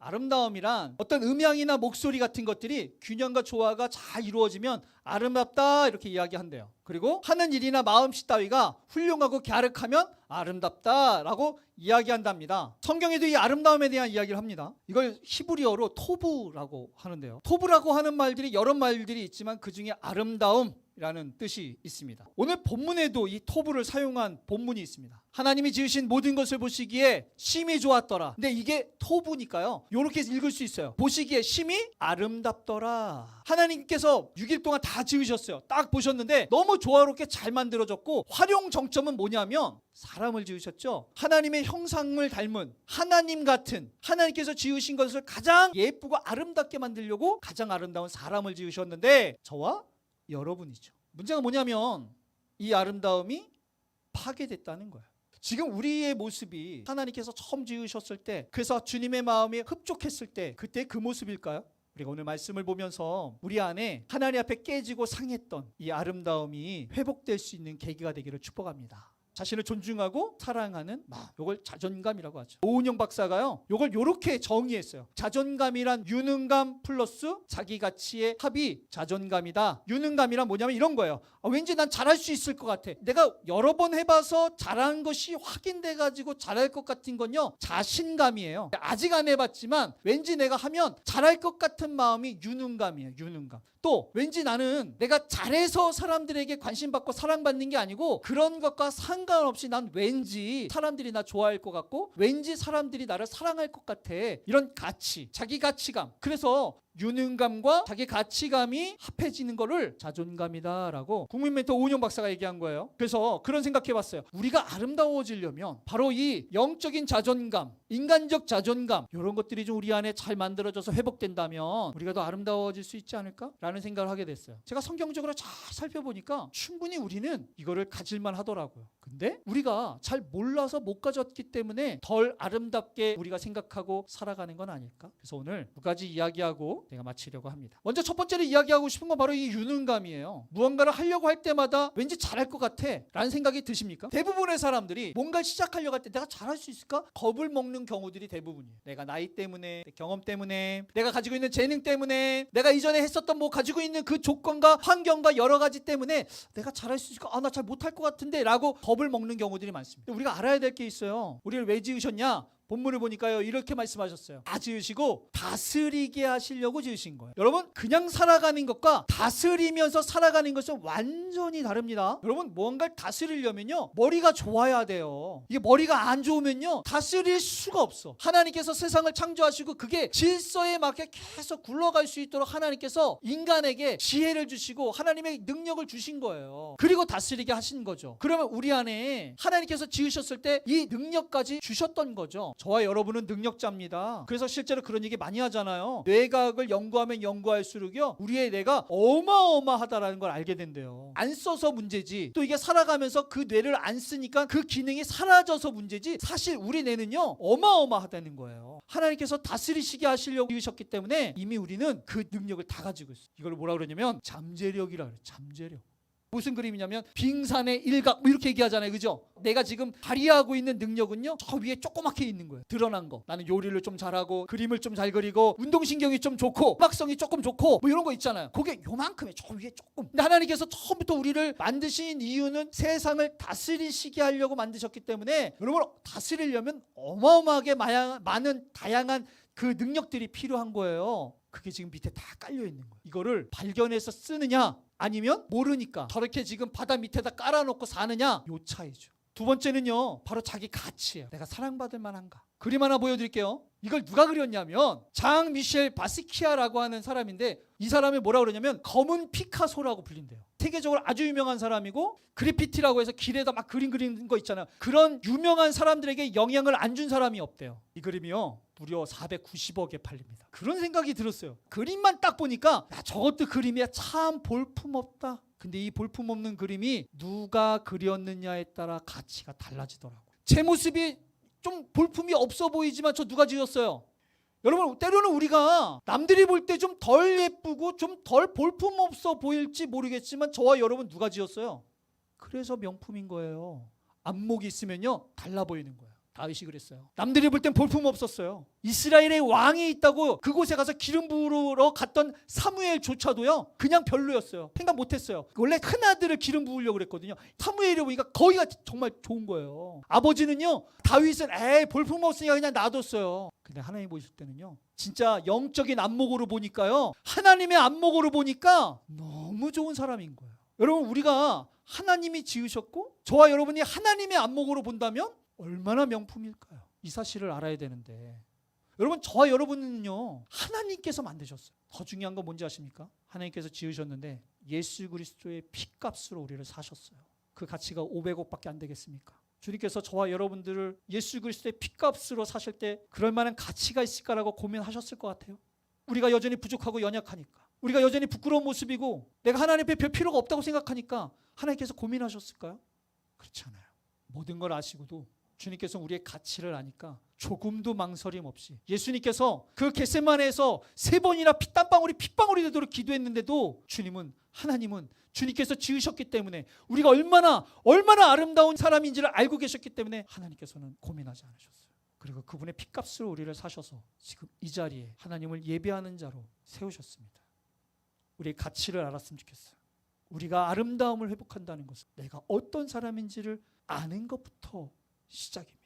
아름다움이란 어떤 음향이나 목소리 같은 것들이 균형과 조화가 잘 이루어지면 아름답다 이렇게 이야기한대요. 그리고 하는 일이나 마음씨 따위가 훌륭하고 갸륵하면 아름답다라고 이야기한답니다. 성경에도 이 아름다움에 대한 이야기를 합니다. 이걸 히브리어로 토브라고 하는데요. 토브라고 하는 말들이 여러 말들이 있지만 그 중에 아름다움이라는 뜻이 있습니다. 오늘 본문에도 이 토브를 사용한 본문이 있습니다. 하나님이 지으신 모든 것을 보시기에 심히 좋았더라. 근데 이게 토브니까요, 이렇게 읽을 수 있어요. 보시기에 심히 아름답더라. 하나님께서 6일 동안 다 지으셨어요. 딱 보셨는데 너무 조화롭게 잘 만들어졌고, 활용 정점은 뭐냐면 사람을 지으셨죠. 하나님의 형상을 닮은 하나님 같은, 하나님께서 지으신 것을 가장 예쁘고 아름답게 만들려고 가장 아름다운 사람을 지으셨는데 저와 여러분이죠. 문제가 뭐냐면 이 아름다움이 파괴됐다는 거예요. 지금 우리의 모습이 하나님께서 처음 지으셨을 때, 그래서 주님의 마음이 흡족했을 때, 그때 그 모습일까요? 우리가 오늘 말씀을 보면서 우리 안에 하나님 앞에 깨지고 상했던 이 아름다움이 회복될 수 있는 계기가 되기를 축복합니다. 자신을 존중하고 사랑하는 마음, 이걸 자존감이라고 하죠. 오은영 박사가요, 이걸 이렇게 정의했어요. 자존감이란 유능감 플러스 자기 가치의 합이 자존감이다. 유능감이란 뭐냐면 이런 거예요. 왠지 난 잘할 수 있을 것 같아. 내가 여러 번 해봐서 잘한 것이 확인돼가지고 잘할 것 같은 건요, 자신감이에요. 아직 안 해봤지만 왠지 내가 하면 잘할 것 같은 마음이 유능감이에요. 유능감. 또 왠지 나는 내가 잘해서 사람들에게 관심받고 사랑받는 게 아니고, 그런 것과 상관없이 난 왠지 사람들이 나 좋아할 것 같고 왠지 사람들이 나를 사랑할 것 같아. 이런 가치, 자기 가치감. 그래서 유능감과 자기 가치감이 합해지는 거를 자존감이다라고 국민 멘토 오은영 박사가 얘기한 거예요. 그래서 그런 생각해봤어요. 우리가 아름다워지려면 바로 이 영적인 자존감, 인간적 자존감, 이런 것들이 좀 우리 안에 잘 만들어져서 회복된다면 우리가 더 아름다워질 수 있지 않을까라는 생각을 하게 됐어요. 제가 성경적으로 잘 살펴보니까 충분히 우리는 이거를 가질만 하더라고요. 근데 우리가 잘 몰라서 못 가졌기 때문에 덜 아름답게 우리가 생각하고 살아가는 건 아닐까? 그래서 오늘 두 가지 이야기하고 내가 마치려고 합니다. 먼저 첫 번째로 이야기하고 싶은 건 바로 이 유능감이에요. 무언가를 하려고 할 때마다 왠지 잘할 것 같아 라는 생각이 드십니까? 대부분의 사람들이 뭔가를 시작하려고 할 때 내가 잘할 수 있을까? 겁을 먹는 경우들이 대부분이에요. 내가 나이 때문에, 경험 때문에, 내가 가지고 있는 재능 때문에, 내가 이전에 했었던 뭐 가지고 있는 그 조건과 환경과 여러 가지 때문에 내가 잘할 수 있을까? 나 잘 못할 것 같은데 라고 겁을 먹는 경우들이 많습니다. 우리가 알아야 될 게 있어요. 우리를 왜 지으셨냐? 본문을 보니까요, 이렇게 말씀하셨어요. 다 지으시고 다스리게 하시려고 지으신 거예요. 여러분, 그냥 살아가는 것과 다스리면서 살아가는 것은 완전히 다릅니다. 여러분, 무언가를 다스리려면요, 머리가 좋아야 돼요. 이게 머리가 안 좋으면요, 다스릴 수가 없어. 하나님께서 세상을 창조하시고 그게 질서에 맞게 계속 굴러갈 수 있도록 하나님께서 인간에게 지혜를 주시고 하나님의 능력을 주신 거예요. 그리고 다스리게 하신 거죠. 그러면 우리 안에 하나님께서 지으셨을 때 이 능력까지 주셨던 거죠. 저와 여러분은 능력자입니다. 그래서 실제로 그런 얘기 많이 하잖아요. 뇌과학을 연구하면 연구할수록요, 우리의 뇌가 어마어마하다라는 걸 알게 된대요. 안 써서 문제지, 또 이게 살아가면서 그 뇌를 안 쓰니까 그 기능이 사라져서 문제지, 사실 우리 뇌는요 어마어마하다는 거예요. 하나님께서 다스리시게 하시려고 이으셨기 때문에 이미 우리는 그 능력을 다 가지고 있어요. 이걸 뭐라 그러냐면 잠재력이라 그래요. 잠재력. 무슨 그림이냐면 빙산의 일각, 뭐 이렇게 얘기하잖아요. 그죠? 내가 지금 발휘하고 있는 능력은요, 저 위에 조그맣게 있는 거예요. 드러난 거. 나는 요리를 좀 잘하고 그림을 좀 잘 그리고 운동신경이 좀 좋고 음악성이 조금 좋고 뭐 이런 거 있잖아요. 그게 요만큼에 저 위에 조금. 근데 하나님께서 처음부터 우리를 만드신 이유는 세상을 다스리시게 하려고 만드셨기 때문에, 여러분, 다스리려면 어마어마하게 많은 다양한 그 능력들이 필요한 거예요. 그게 지금 밑에 다 깔려 있는 거예요. 이거를 발견해서 쓰느냐, 아니면 모르니까 저렇게 지금 바다 밑에다 깔아놓고 사느냐, 요 차이죠. 두 번째는요, 바로 자기 가치예요. 내가 사랑받을 만한가. 그림 하나 보여드릴게요. 이걸 누가 그렸냐면 장 미셸 바스키아라고 하는 사람인데, 이 사람이 뭐라 그러냐면 검은 피카소라고 불린대요. 세계적으로 아주 유명한 사람이고, 그래피티라고 해서 길에다 막 그림 그리는 거 있잖아요. 그런 유명한 사람들에게 영향을 안 준 사람이 없대요. 이 그림이요, 무려 490억에 팔립니다. 그런 생각이 들었어요. 그림만 딱 보니까 저것도 그림이야, 참 볼품없다. 근데 이 볼품없는 그림이 누가 그렸느냐에 따라 가치가 달라지더라고요. 제 모습이 좀 볼품이 없어 보이지만 저 누가 지었어요? 여러분, 때로는 우리가 남들이 볼 때 좀 덜 예쁘고 좀 덜 볼품없어 보일지 모르겠지만 저와 여러분 누가 지었어요? 그래서 명품인 거예요. 안목이 있으면요 달라 보이는 거예요. 다윗이 그랬어요. 남들이 볼 땐 볼품 없었어요. 이스라엘의 왕이 있다고 그곳에 가서 기름 부으러 갔던 사무엘조차도요 그냥 별로였어요. 생각 못했어요. 원래 큰 아들을 기름 부으려고 그랬거든요. 사무엘이 보니까 거기가 정말 좋은 거예요. 아버지는요 다윗은 볼품 없으니까 그냥 놔뒀어요. 근데 하나님 보실 때는요 진짜 영적인 안목으로 보니까요 하나님의 안목으로 보니까 너무 좋은 사람인 거예요. 여러분 우리가 하나님이 지으셨고 저와 여러분이 하나님의 안목으로 본다면 얼마나 명품일까요? 이 사실을 알아야 되는데 여러분 저와 여러분은요 하나님께서 만드셨어요. 더 중요한 건 뭔지 아십니까? 하나님께서 지으셨는데 예수 그리스도의 피값으로 우리를 사셨어요. 그 가치가 500억밖에 안 되겠습니까? 주님께서 저와 여러분들을 예수 그리스도의 피값으로 사실 때 그럴 만한 가치가 있을까라고 고민하셨을 것 같아요. 우리가 여전히 부족하고 연약하니까 우리가 여전히 부끄러운 모습이고 내가 하나님 앞에 별 필요가 없다고 생각하니까 하나님께서 고민하셨을까요? 그렇지 않아요. 모든 걸 아시고도 주님께서 우리의 가치를 아니까 조금도 망설임 없이 예수님께서 그 겟세마네에서 3번이나 땀방울이 핏방울이 되도록 기도했는데도 하나님은 주님께서 지으셨기 때문에 우리가 얼마나 아름다운 사람인지를 알고 계셨기 때문에 하나님께서는 고민하지 않으셨어요. 그리고 그분의 피값으로 우리를 사셔서 지금 이 자리에 하나님을 예배하는 자로 세우셨습니다. 우리의 가치를 알았으면 좋겠어요. 우리가 아름다움을 회복한다는 것은 내가 어떤 사람인지를 아는 것부터 시작입니다.